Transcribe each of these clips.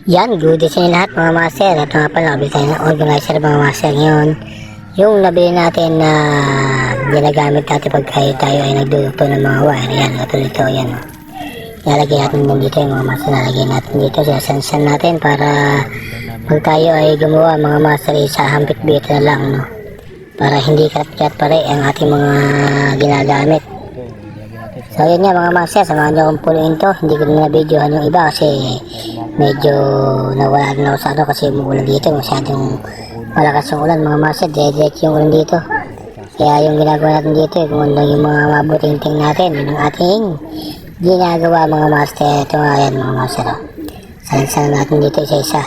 Yan, good day sa inyo lahat mga master. At nga pala, nabili tayo ng organizer mga master ngayon. Yung nabili natin na ginagamit natin pag tayo ay nagdudugto ng mga wire. Yan, katulad ito, yan. Ilalagay natin din dito yung mga master. Ilalagay natin dito, sinasansan natin para pag tayo ay gumawa mga master, isahampit bit na lang, no? Para hindi karat-karat pare ang ating mga ginagamit. So yun nga mga master, samahan nyo akong punuin to. Hindi ko na na-videohan yung iba kasi medyo nawala na ako sa ano kasi umuulan dito. Masyadong malakas yung ulan mga master, direct yung ulan dito. Kaya yung ginagawa natin dito, kung ano yung mga mabuting-ting natin, yun ang ating ginagawa mga master. Ito nga yan mga master. Salan-salan natin dito isa-isa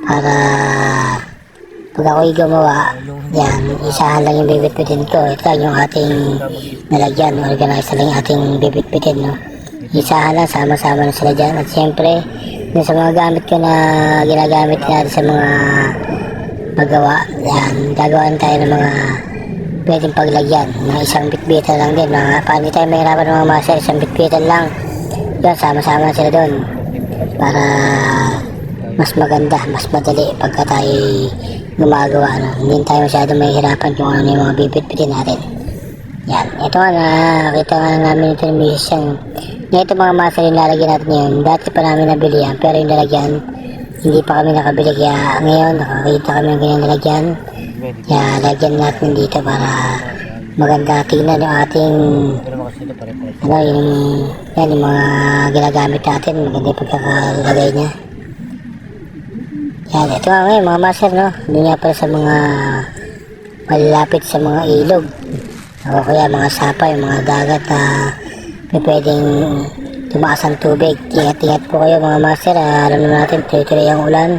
para pag ako'y gumawa, yan, isahan lang yung bibit-bitin ko. Ito yung ating nalagyan, organizer lang yung ating bibit-bitin, no? Isahan lang, sama-sama na sila dyan. At siyempre, sa mga gamit ko na ginagamit natin sa mga paggawa, yan, gagawin tayo ng mga pwedeng paglagyan na isang bitbitan lang din. Para hindi tayo mahirapan ng mga master, isang bitbitan lang. Yan, sama-sama na sila doon. Para mas maganda, mas madali pagka tayo gumagawa, no? Hindi tayo masyadong mahihirapan kung ano yung mga bibit-bitin natin. Yan, ito nga nakita nga namin ito ng misis yan. Ito mga master yung lalagyan natin yun. Dati pa namin nabili yan, pero yung lalagyan hindi pa kami nakabili, kaya ngayon nakakita kami ng ganyan lalagyan. Kaya lagyan natin dito para maganda tingnan yung ating ano, yung mga ginagamit natin, maganda yung pagkakalagay niya. Yan, ito nga ngayon mga master, no? Hindi nga pala sa mga malapit sa mga ilog o kaya mga sapa, yung mga dagat na pwedeng tumaas ang tubig. Ingat-ingat po kayo mga master. Alam naman natin, tuloy-tuloy ang ulan.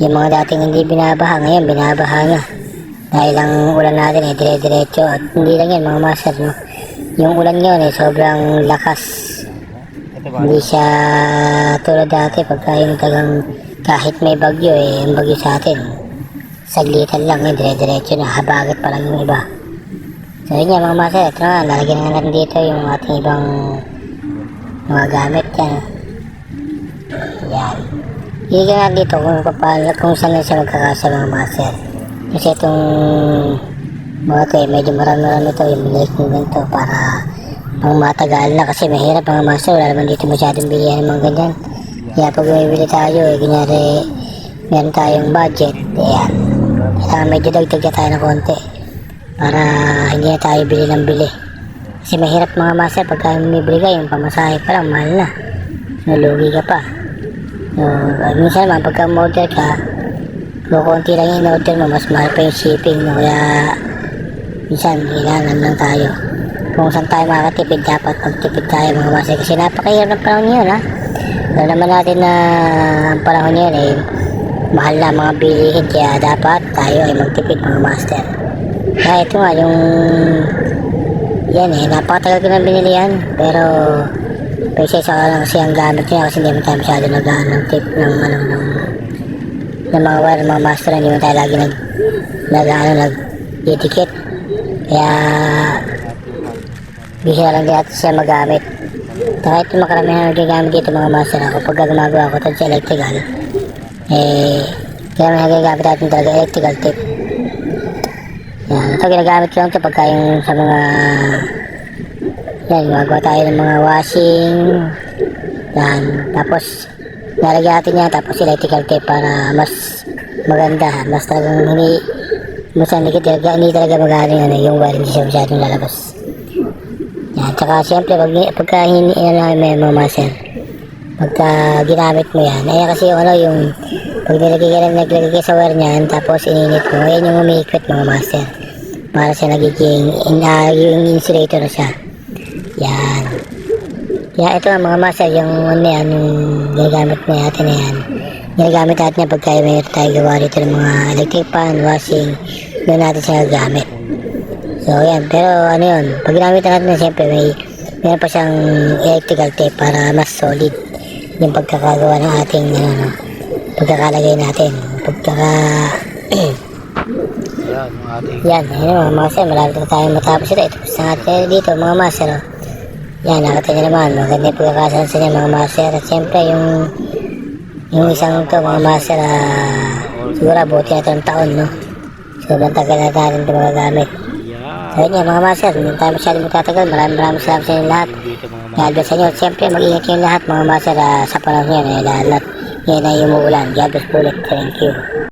Yung mga dating hindi binabaha, ngayon binabaha na. Dahil ang ulan natin ay dire-diretso. At hindi lang yan mga master, no? Yung ulan ngayon ay sobrang lakas. Hindi siya tulad dati pagka yung tagang kahit may bagyo ang bagyo sa atin saglitan lang dire-diretso na, habagat pa lang yung iba. So yun nga mga master, ito na, lalagyan na natin dito yung ating ibang mga gamit yan. Yan, higyan natin dito kung saan na siya magkakasa mga master, kasi itong mga ito medyo marami-marami ito, yung like mo ganito para pang matagal na, kasi mahirap mga master, wala naman dito masyadong bilihan ng mga ganyan. Kaya pag bumibili tayo, kunyari meron tayong budget, ayan, kailangan medyo dagdag tayo ng konti para hindi na tayo bili ng bili. Kasi mahirap mga master, pagka bumibili ka, yung pamasahe pa lang, mahal na. So, lugi ka pa. So, minsan naman, pagka order ka, kung konti lang yung order mo, mas mahal pa yung shipping, no? Kaya, minsan, kailangan lang tayo. Kung saan tayo makakatipid, dapat magtipid tayo mga master. Kasi napakahirap ng panahon yun, ha? Alam naman natin na ang panahon yun mahal na mga bilihin, kaya dapat tayo ay magtipid mga master. Kaya ito nga yung yan napakatagal ko na binili yan, pero isa lang kasi ang gamit niya kasi hindi mo tayo masyado ng tip ng mga wire mga master, hindi mo tayo lagi nagdidikit, kaya bihira lang din natin siya magamit. Kahit makaramihan na nagagamit dito mga master, ako pag gumagawa ko ito sa electrical, kaya may nagagamit natin talaga electrical tip. Yan, ito ginagamit ko lang ito pagka yung sa mga yan, gumagawa tayo ng mga washing yan, tapos nalagyan natin yan, tapos electrical tape para mas maganda, mas talagang hindi talaga magaling yung wire, hindi siya masyadong lalabas. Yan, tsaka siyempre pagka may mga master, pagka ginamit mo yan, kasi yung pag naglagay ka sa wire niyan, tapos ininit mo, yan yung umiikot mga master, para siya nagiging yung insulator na siya. Yan, kaya ito mga master, yung yung ginagamit natin na yan, ginagamit natin yan pagka may tayo gawa dito ng mga electric pan, washing, doon natin siya gagamit. So yan, pero yun, pag ginamit natin siyempre meron pa siyang electrical tape para mas solid yung pagkakagawa ng ating pagkakalagay natin, yan mga master, malapit na tayo matapos ito sa natin dito mga master. Yan, nakita nyo naman, maganda yung pagkakasansa niya mga master. At siyempre yung Yung isang to mga master, siguro abuti na ito ng taon, no? Sobrang tagal na natin ito magagamit. So yun yan mga master, hindi tayo masyadong magtatagal. Maraming salamat sa inyo lahat. God bless sa inyo. Siyempre mag-ingat yung lahat mga master, sa panahon yan, lalo yan ay umuulan. God bless po ulit. Thank you.